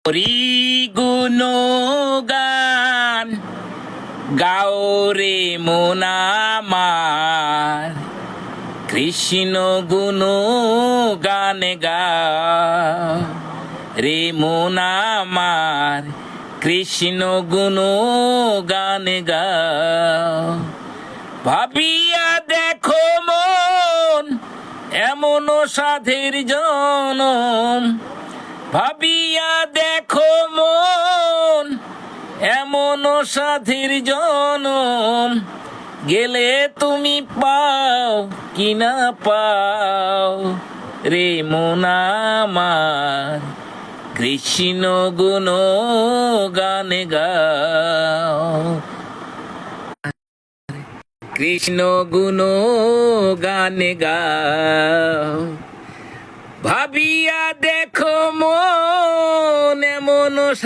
হরি গুণগান গাও রে মন আমার, কৃষ্ণ গুণ গান গাও রে মন আমার, কৃষ্ণ গুণ গান গাও। ভাবিয়া দেখো মন এমন সাধের জনম, ভাবিয়া দেখো মন এমন সাধের জনম, গেলে তুমি পাও কি না পাও রে মন আমার, কৃষ্ণ গুণ গান গাও, কৃষ্ণ গুণ গান গাও। ভাবিয়া দেখো মন এমন